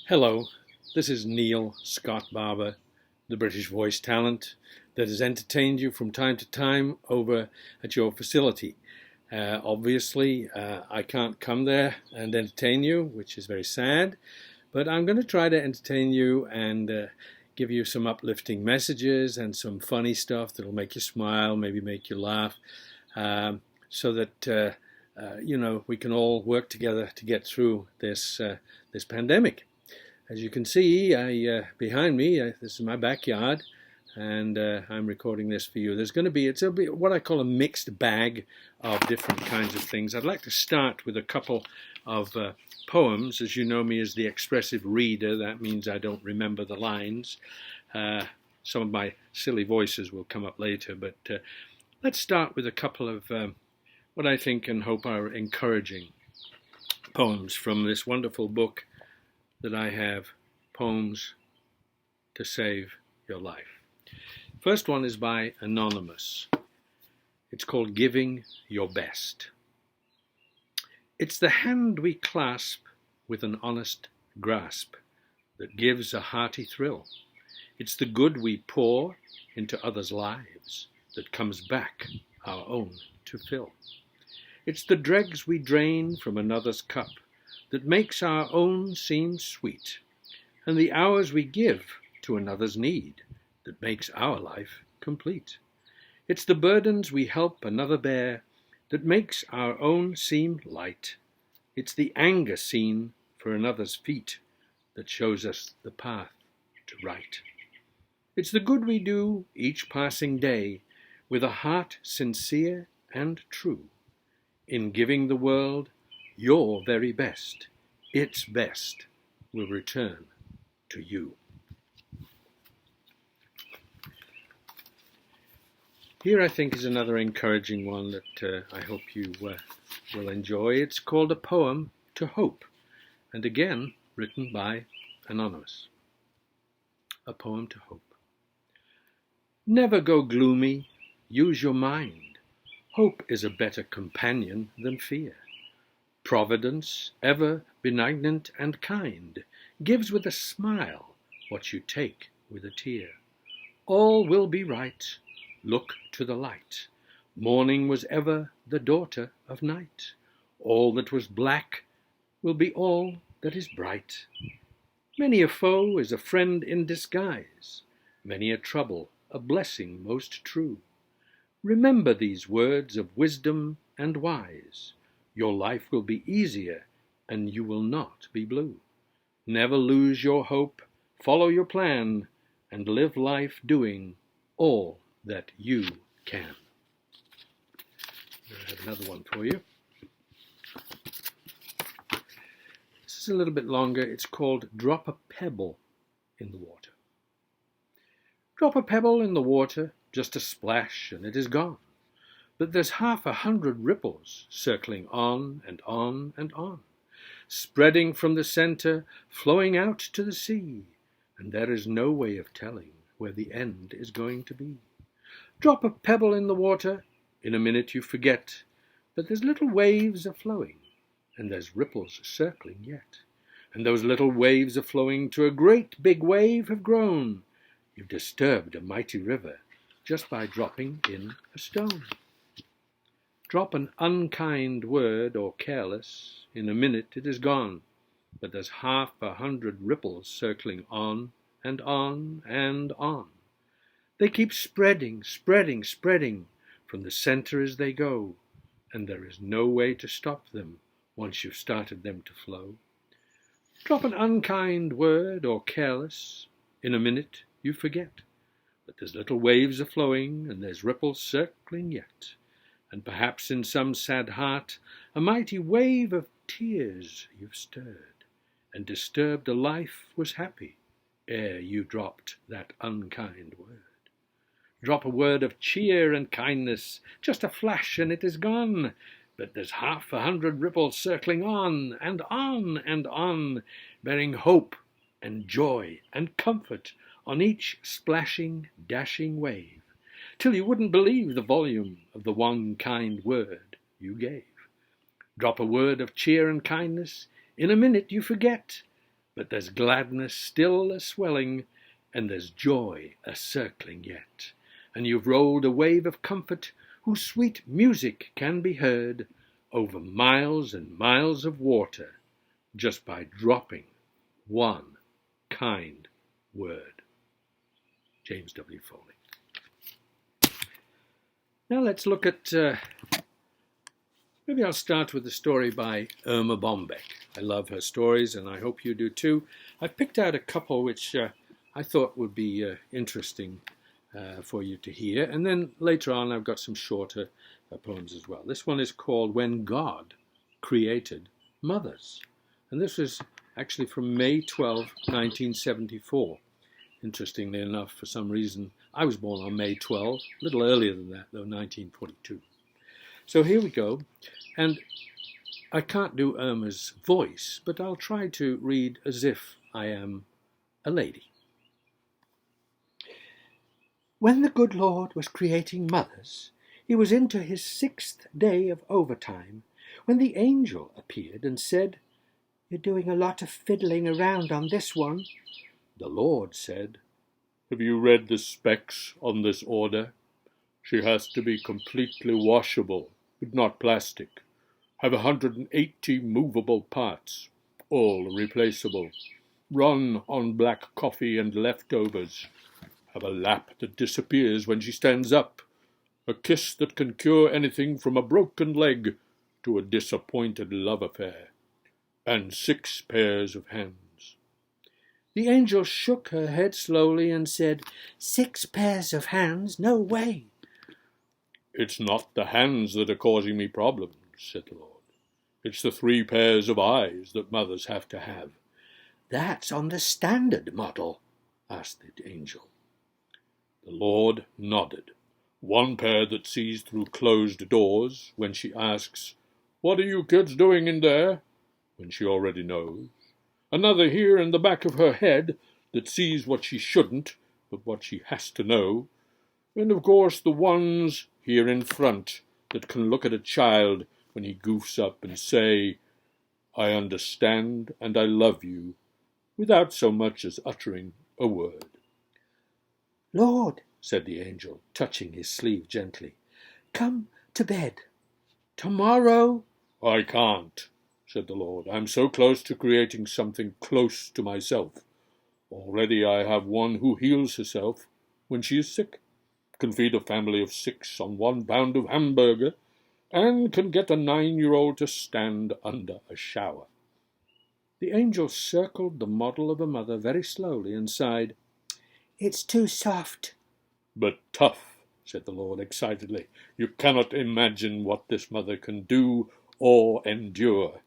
Hello, this is Neil Scott-Barbour, the British voice talent that has entertained you from time to time over at your facility. Obviously, I can't come there and entertain you, which is very sad, but I'm going to try to entertain you and give you some uplifting messages and some funny stuff that'll make you smile, maybe make you laugh, so that we can all work together to get through this pandemic. As you can see, behind me, this is my backyard, and I'm recording this for you. It'll be what I call a mixed bag of different kinds of things. I'd like to start with a couple of poems. As you know me as the expressive reader, that means I don't remember the lines. Some of my silly voices will come up later, but let's start with a couple of what I think and hope are encouraging poems from this wonderful book that I have, Poems to Save Your Life. First one is by Anonymous. It's called Giving Your Best. It's the hand we clasp with an honest grasp that gives a hearty thrill. It's the good we pour into others' lives that comes back our own to fill. It's the dregs we drain from another's cup that makes our own seem sweet, and the hours we give to another's need that makes our life complete. It's the burdens we help another bear that makes our own seem light. It's the anger seen for another's feet that shows us the path to right. It's the good we do each passing day with a heart sincere and true, in giving the world your very best. Its best will return to you. Here I think is another encouraging one that I hope you will enjoy. It's called A Poem to Hope, and again written by Anonymous. A Poem to Hope. Never go gloomy, use your mind. Hope is a better companion than fear. Providence, ever benignant and kind, gives with a smile what you take with a tear. All will be right, look to the light. Morning was ever the daughter of night. All that was black will be all that is bright. Many a foe is a friend in disguise, many a trouble a blessing most true. Remember these words of wisdom and wise. Your life will be easier, and you will not be blue. Never lose your hope, follow your plan, and live life doing all that you can. I have another one for you. This is a little bit longer. It's called Drop a Pebble in the Water. Drop a pebble in the water, just a splash, and it is gone. But there's 100 ripples circling on and on and on, spreading from the center, flowing out to the sea, and there is no way of telling where the end is going to be. Drop a pebble in the water, in a minute you forget, but there's little waves a flowing, and there's ripples circling yet, and those little waves a flowing to a great big wave have grown. You've disturbed a mighty river just by dropping in a stone. Drop an unkind word or careless, in a minute it is gone, but there's 100 ripples circling on and on and on. They keep spreading, spreading, spreading from the center as they go, and there is no way to stop them once you've started them to flow. Drop an unkind word or careless, in a minute you forget, but there's little waves a-flowing and there's ripples circling yet. And perhaps in some sad heart a mighty wave of tears you've stirred, and disturbed a life was happy ere you dropped that unkind word. Drop a word of cheer and kindness, just a flash and it is gone, but there's 100 ripples circling on and on and on, bearing hope and joy and comfort on each splashing, dashing wave, till you wouldn't believe the volume of the one kind word you gave. Drop a word of cheer and kindness, in a minute you forget, but there's gladness still a-swelling, and there's joy a-circling yet. And you've rolled a wave of comfort whose sweet music can be heard over miles and miles of water just by dropping one kind word. James W. Foley. Now let's look at, maybe I'll start with a story by Irma Bombeck. I love her stories, and I hope you do too. I've picked out a couple which I thought would be interesting for you to hear, and then later on I've got some shorter poems as well. This one is called When God Created Mothers, and this was actually from May 12, 1974. Interestingly enough, for some reason, I was born on May 12, a little earlier than that, though, 1942. So here we go, and I can't do Irma's voice, but I'll try to read as if I am a lady. When the good Lord was creating mothers, he was into his 6th day of overtime, when the angel appeared and said, "You're doing a lot of fiddling around on this one." The Lord said, "Have you read the specs on this order? She has to be completely washable, but not plastic. Have 180 movable parts, all replaceable. Run on black coffee and leftovers. Have a lap that disappears when she stands up. A kiss that can cure anything from a broken leg to a disappointed love affair. And 6 pairs of hands." The angel shook her head slowly and said, "6 pairs of hands? No way." "It's not the hands that are causing me problems," said the Lord. "It's the 3 pairs of eyes that mothers have to have." "That's on the standard model?" asked the angel. The Lord nodded. 1 pair that sees through closed doors when she asks, "What are you kids doing in there?" when she already knows. Another here in the back of her head that sees what she shouldn't, but what she has to know. And of course the ones here in front that can look at a child when he goofs up and say, "I understand and I love you," without so much as uttering a word. "Lord," said the angel, touching his sleeve gently, "come to bed. Tomorrow—" "I can't," said the Lord. "I'm so close to creating something close to myself. Already I have one who heals herself when she is sick, can feed a family of 6 on 1 pound of hamburger, and can get a 9-year-old to stand under a shower." The angel circled the model of a mother very slowly and sighed, "It's too soft." "But tough," said the Lord excitedly. "You cannot imagine what this mother can do or endure."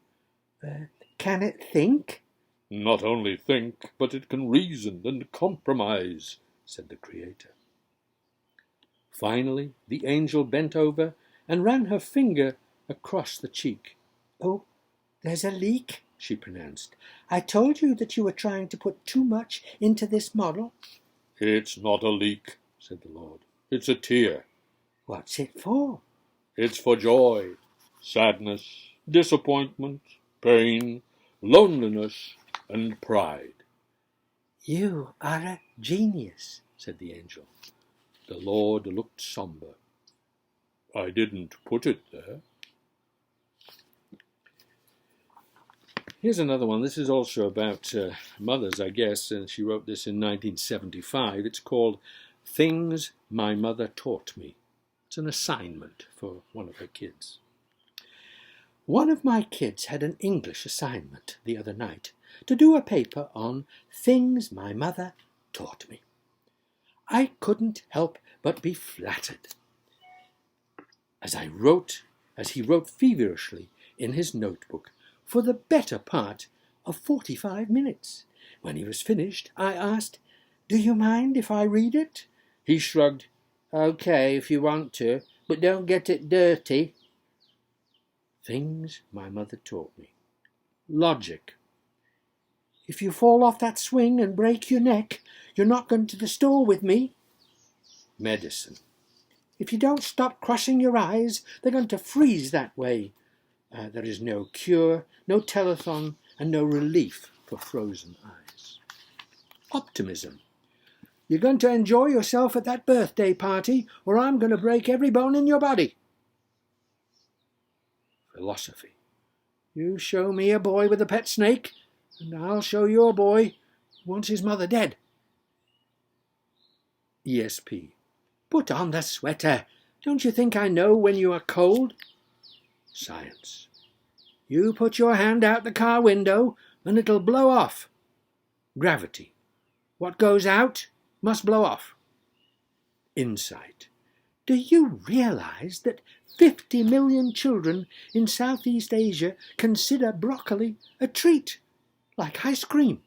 "Can it think?" "Not only think, but it can reason and compromise," said the Creator. Finally, the angel bent over and ran her finger across the cheek. "Oh, there's a leak," she pronounced. "I told you that you were trying to put too much into this model." "It's not a leak," said the Lord. "It's a tear." "What's it for?" "It's for joy, sadness, disappointment, pain, loneliness, and pride." "You are a genius," said the angel. The Lord looked somber. "I didn't put it there." Here's another one. This is also about mothers, I guess, and she wrote this in 1975. It's called Things My Mother Taught Me. It's an assignment for one of her kids. One of my kids had an English assignment the other night to do a paper on things my mother taught me. I couldn't help but be flattered. As he wrote feverishly in his notebook for the better part of 45 minutes. When he was finished, I asked, "Do you mind if I read it?" He shrugged. "Okay, if you want to, but don't get it dirty." Things my mother taught me. Logic. If you fall off that swing and break your neck, you're not going to the store with me. Medicine. If you don't stop crushing your eyes, they're going to freeze that way. There is no cure, no telethon, and no relief for frozen eyes. Optimism. You're going to enjoy yourself at that birthday party, or I'm going to break every bone in your body. Philosophy. You show me a boy with a pet snake, and I'll show you a boy who wants his mother dead. ESP. Put on the sweater. Don't you think I know when you are cold? Science. You put your hand out the car window and it'll blow off. Gravity. What goes out must blow off. Insight. Do you realize that 50 million children in Southeast Asia consider broccoli a treat, like ice cream?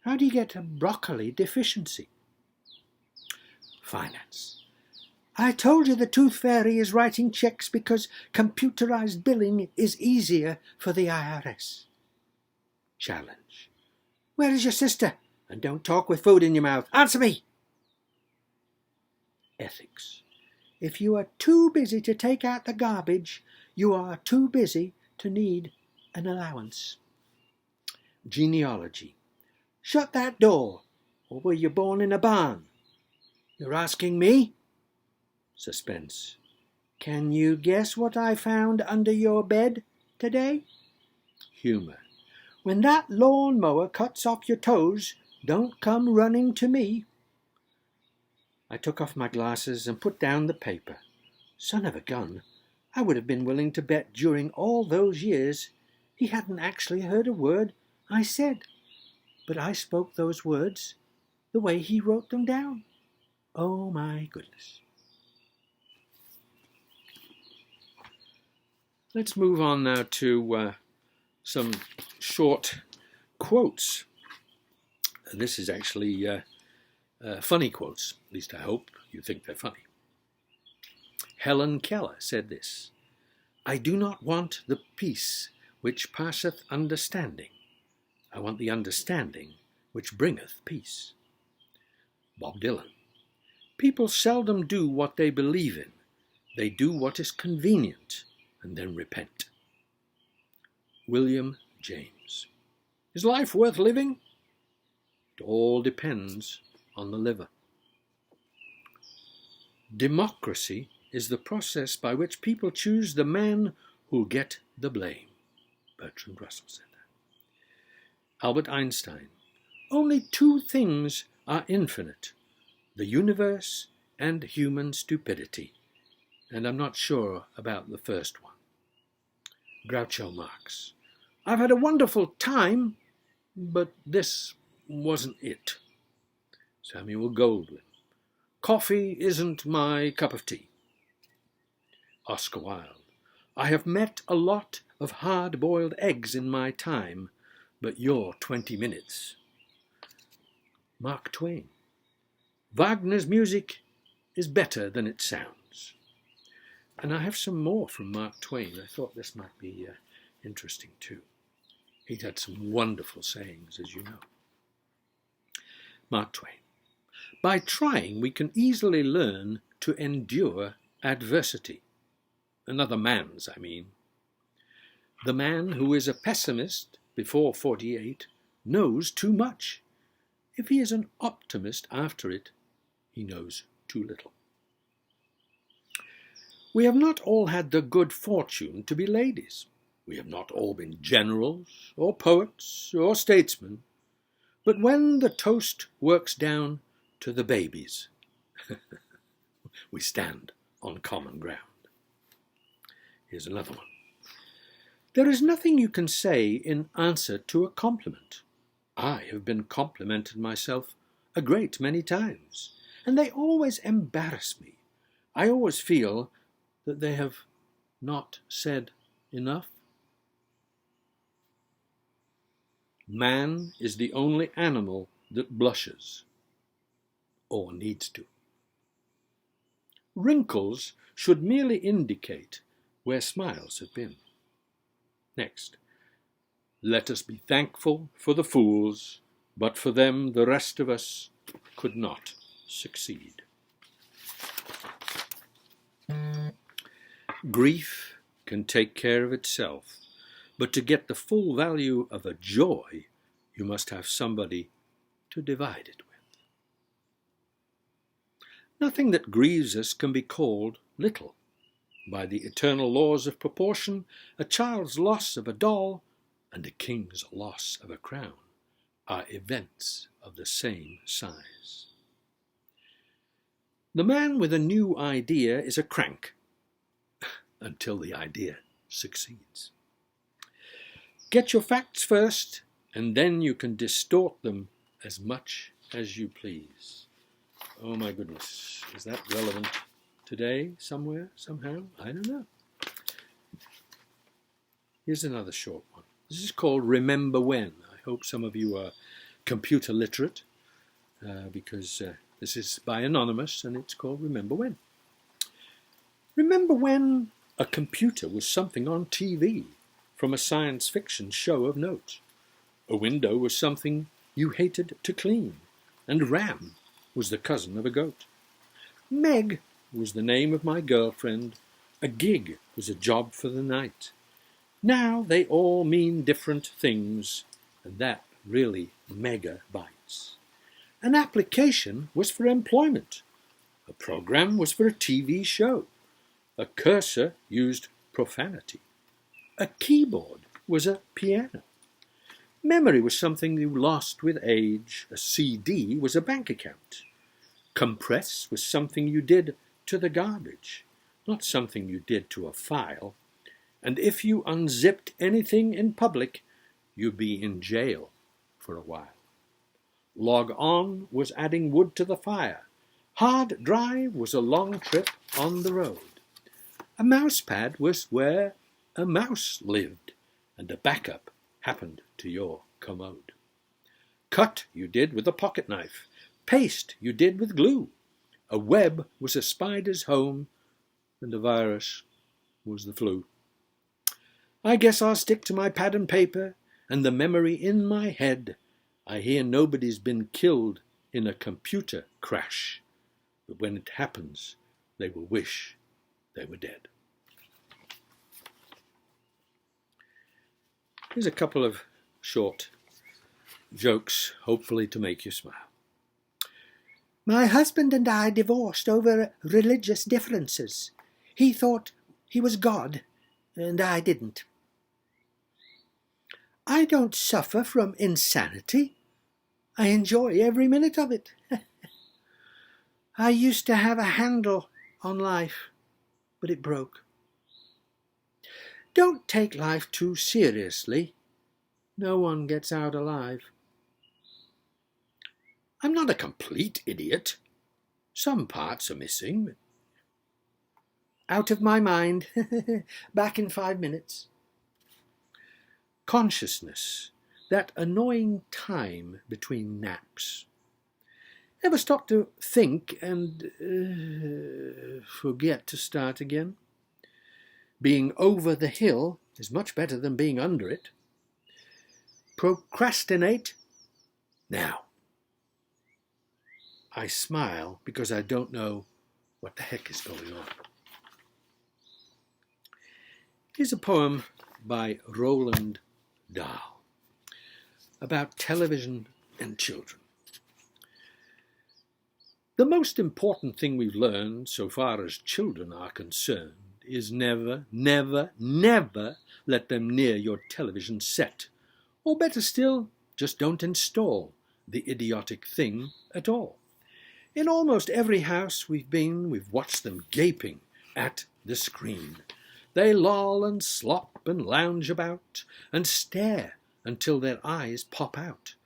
How do you get a broccoli deficiency? Finance. I told you the Tooth Fairy is writing checks because computerized billing is easier for the IRS. Challenge. Where is your sister? And don't talk with food in your mouth. Answer me! Ethics. If you are too busy to take out the garbage, you are too busy to need an allowance. Genealogy. Shut that door, or were you born in a barn? You're asking me? Suspense. Can you guess what I found under your bed today? Humour. When that lawnmower cuts off your toes, don't come running to me. I took off my glasses and put down the paper. Son of a gun, I would have been willing to bet during all those years he hadn't actually heard a word I said. But I spoke those words the way he wrote them down. Oh my goodness. Let's move on now to some short quotes. This is actually funny quotes, at least I hope you think they're funny. Helen Keller said this: "I do not want the peace which passeth understanding. I want the understanding which bringeth peace." Bob Dylan: "People seldom do what they believe in. They do what is convenient and then repent." William James: "Is life worth living? It all depends on the liver." Democracy is the process by which people choose the man who'll get the blame. Bertrand Russell said that. Albert Einstein: "Only two things are infinite, the universe and human stupidity, and I'm not sure about the first one." Groucho Marx: "I've had a wonderful time, but this wasn't it." Samuel Goldwyn: "Coffee isn't my cup of tea." Oscar Wilde: "I have met a lot of hard-boiled eggs in my time, but you're 20 minutes. Mark Twain: "Wagner's music is better than it sounds." And I have some more from Mark Twain. I thought this might be interesting too. He'd had some wonderful sayings, as you know. Mark Twain: "By trying, we can easily learn to endure adversity." Another man's, I mean. The man who is a pessimist before 48 knows too much. If he is an optimist after it, he knows too little. We have not all had the good fortune to be ladies. We have not all been generals, or poets, or statesmen. But when the toast works down to the babies, we stand on common ground. Here's another one. There is nothing you can say in answer to a compliment. I have been complimented myself a great many times, and they always embarrass me. I always feel that they have not said enough. Man is the only animal that blushes, or needs to. Wrinkles should merely indicate where smiles have been. Next, let us be thankful for the fools, but for them the rest of us could not succeed. Grief can take care of itself, but to get the full value of a joy, you must have somebody to divide it with. Nothing that grieves us can be called little. By the eternal laws of proportion, a child's loss of a doll and a king's loss of a crown are events of the same size. The man with a new idea is a crank until the idea succeeds. Get your facts first, and then you can distort them as much as you please. Oh my goodness, is that relevant today, somewhere, somehow? I don't know. Here's another short one. This is called Remember When. I hope some of you are computer literate, because this is by Anonymous, and it's called Remember When. Remember when a computer was something on TV from a science fiction show of note. A window was something you hated to clean, and Ram was the cousin of a goat. Meg was the name of my girlfriend. A gig was a job for the night. Now they all mean different things, and that really mega bites. An application was for employment. A program was for a TV show. A cursor used profanity. A keyboard was a piano. Memory was something you lost with age. A CD was a bank account. Compress was something you did to the garbage, not something you did to a file. And if you unzipped anything in public, you'd be in jail for a while. Log on was adding wood to the fire. Hard drive was a long trip on the road. A mouse pad was where a mouse lived, and a backup happened to your commode. Cut you did with a pocket knife. Paste you did with glue. A web was a spider's home, and a virus was the flu. I guess I'll stick to my pad and paper and the memory in my head. I hear nobody's been killed in a computer crash, but when it happens, they will wish they were dead. Here's a couple of short jokes, hopefully to make you smile. My husband and I divorced over religious differences. He thought he was God, and I didn't. I don't suffer from insanity. I enjoy every minute of it. I used to have a handle on life, but it broke. Don't take life too seriously. No one gets out alive. I'm not a complete idiot. Some parts are missing. Out of my mind. Back in 5 minutes. Consciousness. That annoying time between naps. Ever stop to think and forget to start again? Being over the hill is much better than being under it. Procrastinate. Now, I smile because I don't know what the heck is going on. Here's a poem by Roland Dahl about television and children. The most important thing we've learned so far as children are concerned is never, never, never let them near your television set. Or better still, just don't install the idiotic thing at all. In almost every house we've been, we've watched them gaping at the screen. They loll and slop and lounge about and stare until their eyes pop out.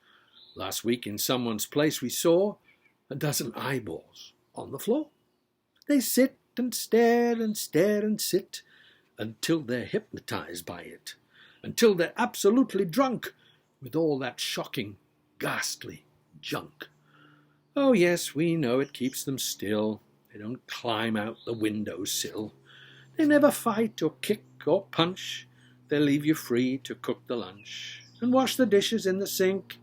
Last week in someone's place we saw a dozen eyeballs on the floor. They sit and stare and stare and sit until they're hypnotized by it, until they're absolutely drunk with all that shocking, ghastly junk. Oh yes, we know it keeps them still. They don't climb out the windowsill. They never fight or kick or punch. They leave you free to cook the lunch and wash the dishes in the sink.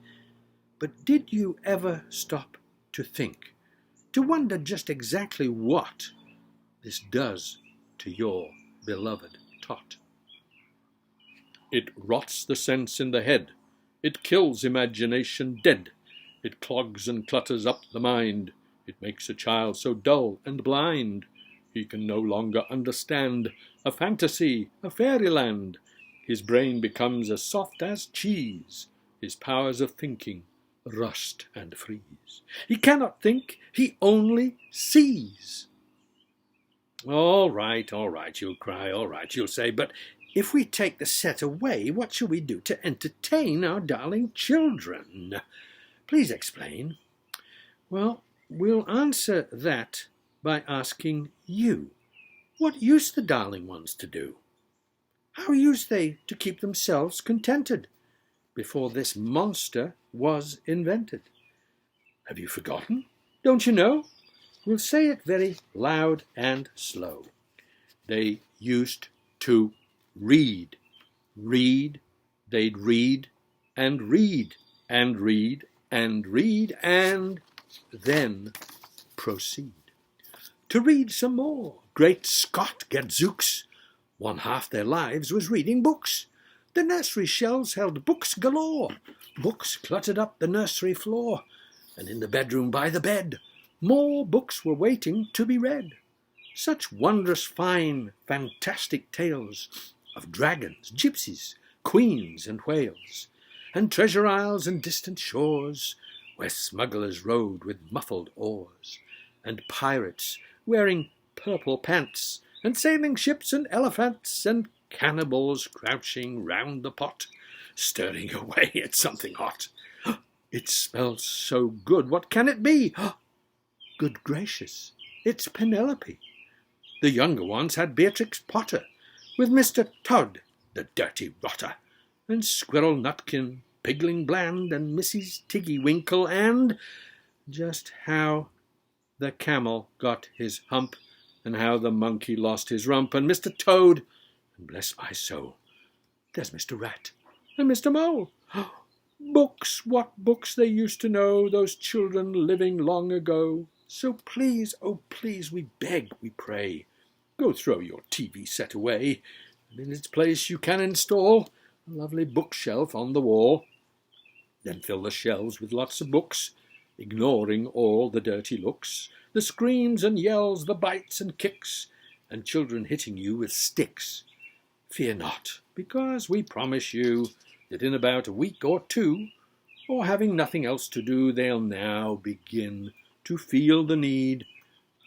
But did you ever stop to think, to wonder just exactly what this does to your beloved tot? It rots the sense in the head It kills imagination dead. It clogs and clutters up the mind. It makes a child so dull and blind. He can no longer understand a fantasy, a fairyland. His brain becomes as soft as cheese. His powers of thinking rust and freeze. He cannot think, he only sees. All right, you'll cry, all right, you'll say, but if we take the set away, what shall we do to entertain our darling children? Please explain. Well, we'll answer that by asking you. What used the darling ones to do? How used they to keep themselves contented before this monster was invented? Have you forgotten? Don't you know? We'll say it very loud and slow. They used to read. Read, they'd read and read and read and read and then proceed. To read some more. Great Scott, gadzooks! One half their lives was reading books. The nursery shelves held books galore. Books cluttered up the nursery floor. And in the bedroom by the bed, more books were waiting to be read. Such wondrous fine, fantastic tales of dragons, gypsies, queens and whales, and treasure isles and distant shores, where smugglers rowed with muffled oars, and pirates wearing purple pants, and sailing ships and elephants, and cannibals crouching round the pot, stirring away at something hot. It smells so good, what can it be? Good gracious, it's Penelope. The younger ones had Beatrix Potter, with Mr. Todd, the dirty rotter, and Squirrel Nutkin, Pigling Bland, and Mrs. Tiggy Winkle, and just how the camel got his hump, and how the monkey lost his rump, and Mr. Toad, and bless my soul, there's Mr. Rat, and Mr. Mole. Books, what books they used to know, those children living long ago. So please, oh please, we beg, we pray, go throw your TV set away, and in its place you can install a lovely bookshelf on the wall. Then fill the shelves with lots of books, ignoring all the dirty looks, the screams and yells, the bites and kicks, and children hitting you with sticks. Fear not, because we promise you that in about a week or two, or having nothing else to do, they'll now begin to feel the need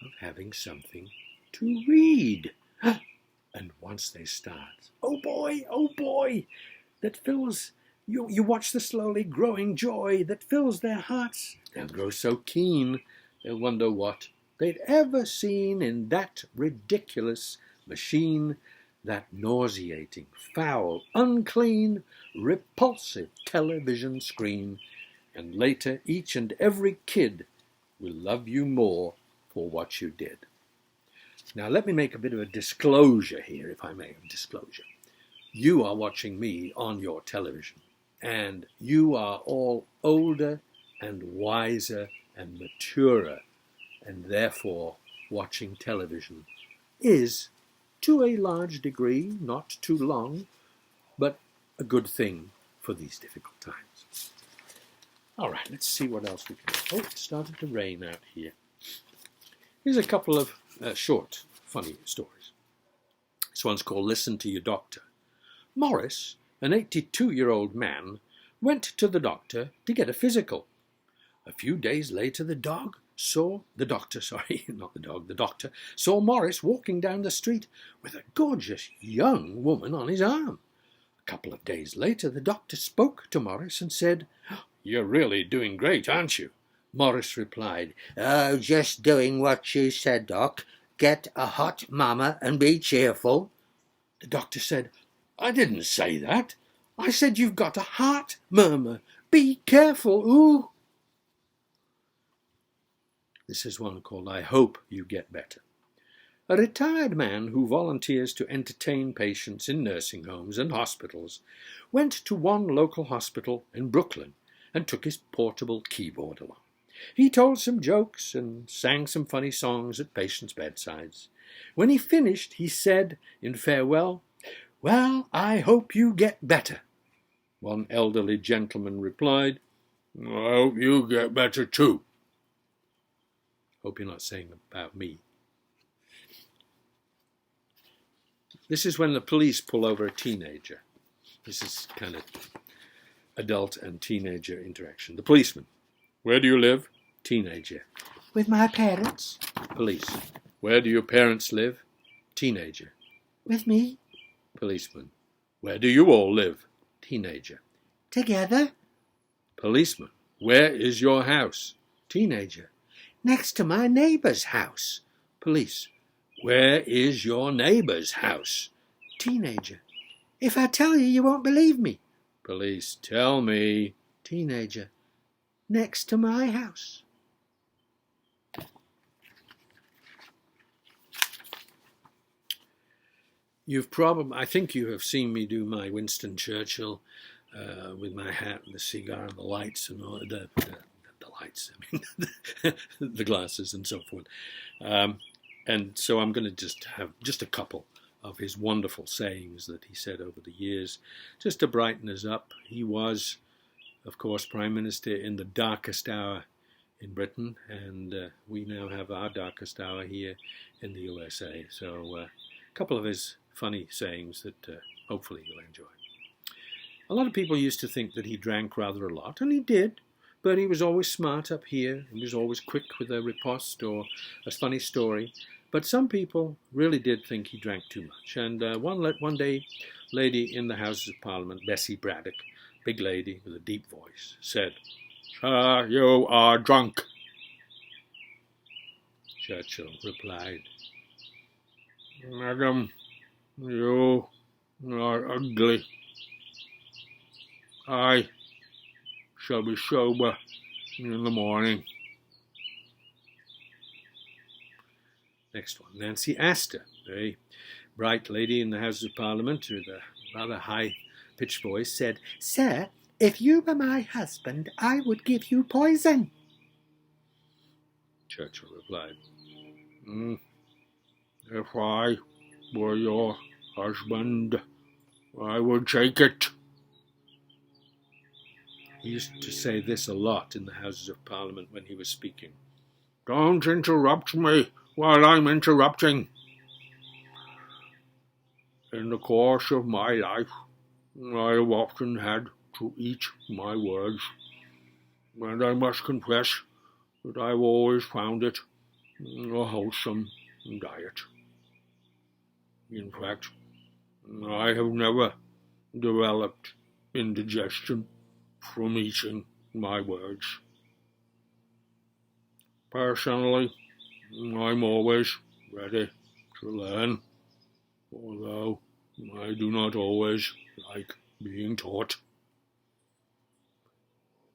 of having something to read. And once they start, oh boy, that fills, you watch the slowly growing joy that fills their hearts. They'll grow so keen, they'll wonder what they'd ever seen in that ridiculous machine, that nauseating, foul, unclean, repulsive television screen. And later, each and every kid will love you more for what you did. Now, let me make a bit of a disclosure here, if I may, a disclosure. You are watching me on your television, and you are all older and wiser and maturer, and therefore watching television is, to a large degree, not too long, but a good thing for these difficult times. All right, let's see what else we can do. Oh, it started to rain out here. Here's a couple of short, funny stories. This one's called Listen to Your Doctor. Morris, an 82-year-old man, went to the doctor to get a physical. A few days later, the doctor saw Morris walking down the street with a gorgeous young woman on his arm. A couple of days later, the doctor spoke to Morris and said, "You're really doing great, aren't you?" Morris replied, "Oh, just doing what you said, Doc. Get a hot mama and be cheerful." The doctor said, "I didn't say that. I said you've got a heart murmur. Be careful, ooh." This is one called I Hope You Get Better. A retired man who volunteers to entertain patients in nursing homes and hospitals went to one local hospital in Brooklyn and took his portable keyboard along. He told some jokes and sang some funny songs at patients' bedsides. When he finished, he said in farewell, "Well, I hope you get better." One elderly gentleman replied, "I hope you get better too." Hope you're not saying about me. This is when the police pull over a teenager. This is kind of adult and teenager interaction. The policeman: "Where do you live?" Teenager: "With my parents." Police: "Where do your parents live?" Teenager: "With me." Policeman: "Where do you all live?" Teenager: "Together." Policeman: "Where is your house?" Teenager: "Next to my neighbour's house." Police: "Where is your neighbour's house?" Teenager: "If I tell you, you won't believe me." Police: "Tell me." Teenager: "Next to my house." I think you have seen me do my Winston Churchill with my hat and the cigar and the lights and all the lights, I mean, the glasses and so forth. And so I'm going to just have just a couple of his wonderful sayings that he said over the years, just to brighten us up. He was, of course, Prime Minister in the darkest hour in Britain, and we now have our darkest hour here in the USA. So a couple of his funny sayings that hopefully you'll enjoy. A lot of people used to think that he drank rather a lot, and he did, but he was always smart up here. He was always quick with a riposte or a funny story. But some people really did think he drank too much. And one day, lady in the Houses of Parliament, Bessie Braddock, big lady with a deep voice, said, "Sir, you are drunk." Churchill replied, "Madam, you are ugly. I shall be sober in the morning." Next one, Nancy Astor, very bright lady in the Houses of Parliament with a rather high-pitched voice, said, "Sir, if you were my husband, I would give you poison." Churchill replied, "If I were your husband, I would take it." He used to say this a lot in the Houses of Parliament when he was speaking. "Don't interrupt me while I'm interrupting." In the course of my life, I have often had to eat my words, and I must confess that I've always found it a wholesome diet. In fact, I have never developed indigestion from eating my words. Personally, I'm always ready to learn, although I do not always like being taught.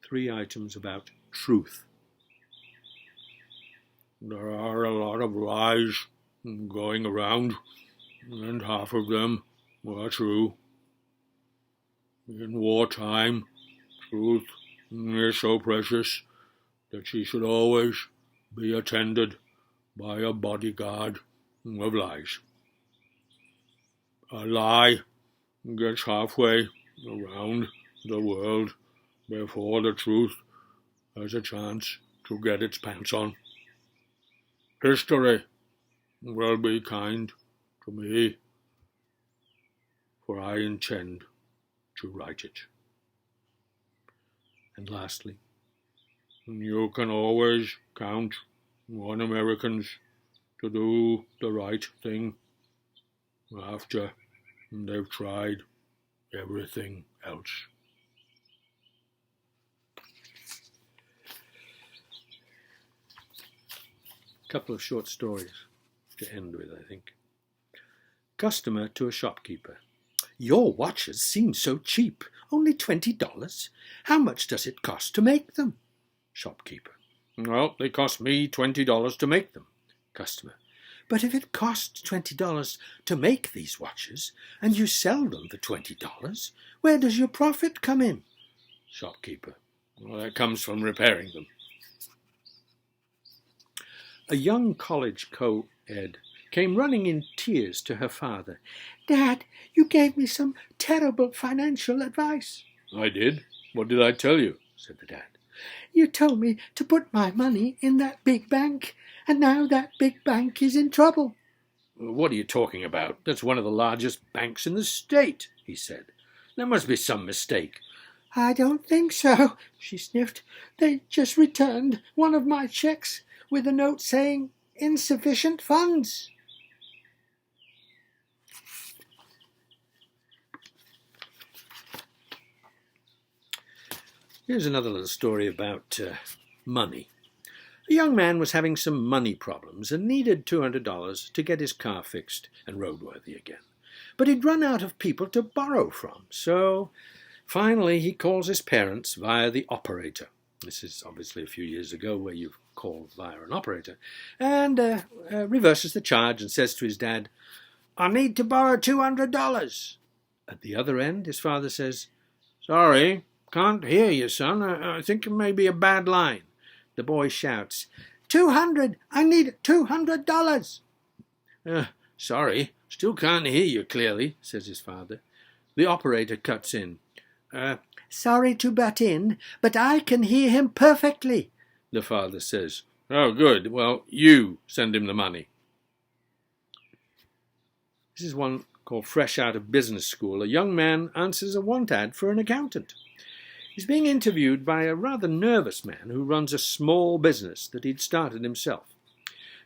3 items about truth. There are a lot of lies going around, and half of them are true. In wartime, truth is so precious that she should always be attended by a bodyguard of lies. A lie gets halfway around the world before the truth has a chance to get its pants on. History will be kind to me, for I intend to write it. And lastly, you can always count on Americans to do the right thing after they've tried everything else. A couple of short stories to end with, I think. Customer to a shopkeeper. "Your watches seem so cheap, only $20. How much does it cost to make them?" Shopkeeper. "Well, they cost me $20 to make them." Customer. "But if it costs $20 to make these watches, and you sell them for $20, where does your profit come in?" Shopkeeper. "Well, that comes from repairing them." A young college co-ed came running in tears to her father. "Dad, you gave me some terrible financial advice." I did. What did I tell you? Said the dad. You told me to put my money in that big bank, and now that big bank is in trouble. What are you talking about? That's one of the largest banks in the state, he said. There must be some mistake. I don't think so, she sniffed. They just returned one of my checks with a note saying insufficient funds. Here's another little story about money. A young man was having some money problems and needed $200 to get his car fixed and roadworthy again. But he'd run out of people to borrow from, so finally he calls his parents via the operator. This is obviously a few years ago where you call via an operator, and reverses the charge and says to his dad, I need to borrow $200. At the other end, his father says, Sorry, can't hear you, son. I think it may be a bad line. The boy shouts, 200! I need $200! Sorry, still can't hear you clearly, says his father. The operator cuts in. Sorry to butt in, but I can hear him perfectly, the father says. Oh, good. Well, you send him the money. This is one called Fresh Out of Business School. A young man answers a want ad for an accountant. He's being interviewed by a rather nervous man who runs a small business that he'd started himself.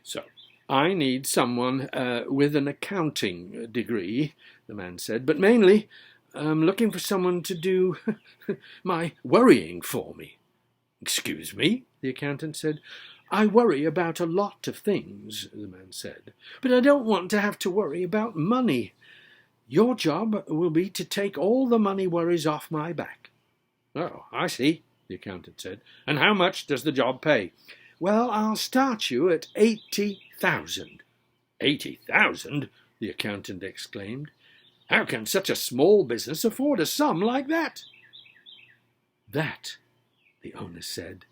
So, I need someone with an accounting degree, the man said, but mainly I'm looking for someone to do my worrying for me. Excuse me, the accountant said. I worry about a lot of things, the man said, but I don't want to have to worry about money. Your job will be to take all the money worries off my back. Oh, I see, the accountant said. And how much does the job pay? Well, I'll start you at 80,000. 80,000? The accountant exclaimed. How can such a small business afford a sum like that? That, the owner said,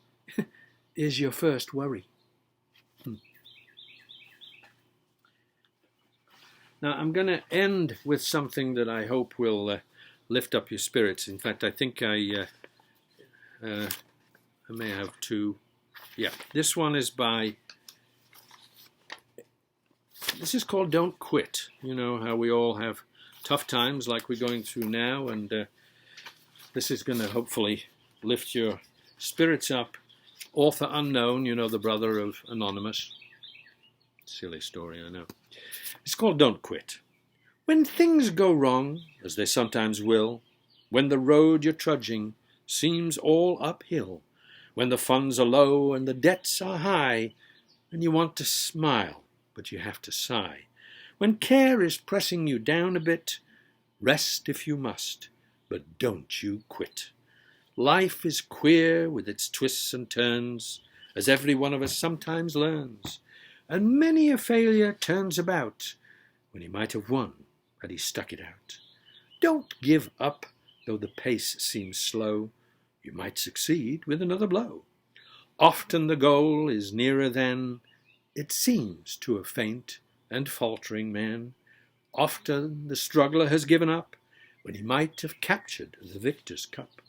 is your first worry. Now, I'm going to end with something that I hope will lift up your spirits. In fact, I think I may have two. Yeah, this one is by, this is called Don't Quit. You know how we all have tough times like we're going through now, and this is going to hopefully lift your spirits up. Author unknown, you know, the brother of Anonymous. Silly story, I know. It's called Don't Quit. When things go wrong, as they sometimes will, when the road you're trudging seems all uphill, when the funds are low and the debts are high, and you want to smile, but you have to sigh, when care is pressing you down a bit, rest if you must, but don't you quit. Life is queer with its twists and turns, as every one of us sometimes learns, and many a failure turns about when he might have won had he stuck it out. Don't give up, though the pace seems slow. You might succeed with another blow. Often the goal is nearer than it seems to a faint and faltering man. Often the struggler has given up when he might have captured the victor's cup.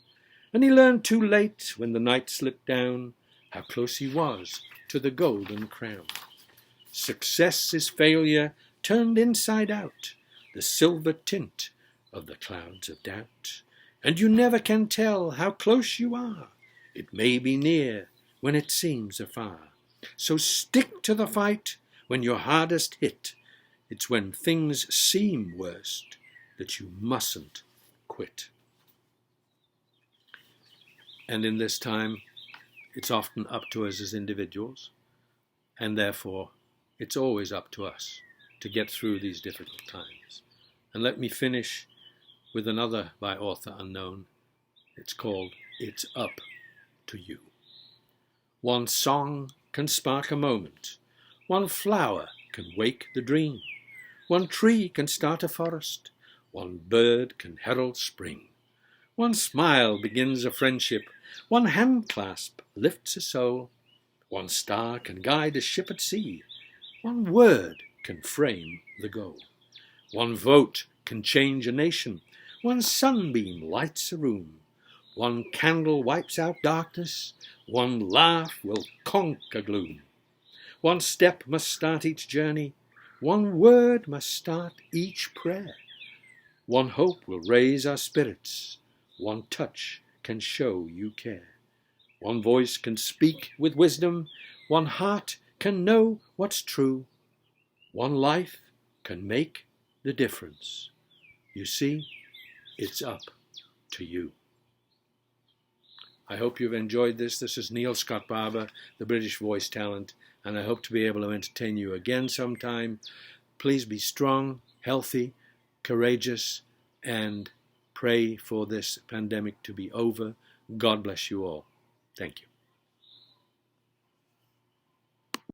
And he learned too late when the night slipped down how close he was to the golden crown. Success is failure turned inside out, the silver tint of the clouds of doubt. And you never can tell how close you are. It may be near when it seems afar. So stick to the fight when you're hardest hit. It's when things seem worst that you mustn't quit. And in this time, it's often up to us as individuals, and therefore it's always up to us to get through these difficult times. And let me finish with another by author unknown. It's called It's Up to You. One song can spark a moment. One flower can wake the dream. One tree can start a forest. One bird can herald spring. One smile begins a friendship. One hand clasp lifts a soul. One star can guide a ship at sea. One word can frame the goal. One vote can change a nation. One sunbeam lights a room. One candle wipes out darkness, one laugh will conquer gloom. One step must start each journey, one word must start each prayer. One hope will raise our spirits, one touch can show you care. One voice can speak with wisdom, one heart can know what's true. One life can make the difference. You see, it's up to you. I hope you've enjoyed this. This is Neil Scott-Barbour, the British voice talent, and I hope to be able to entertain you again sometime. Please be strong, healthy, courageous, and pray for this pandemic to be over. God bless you all. Thank you.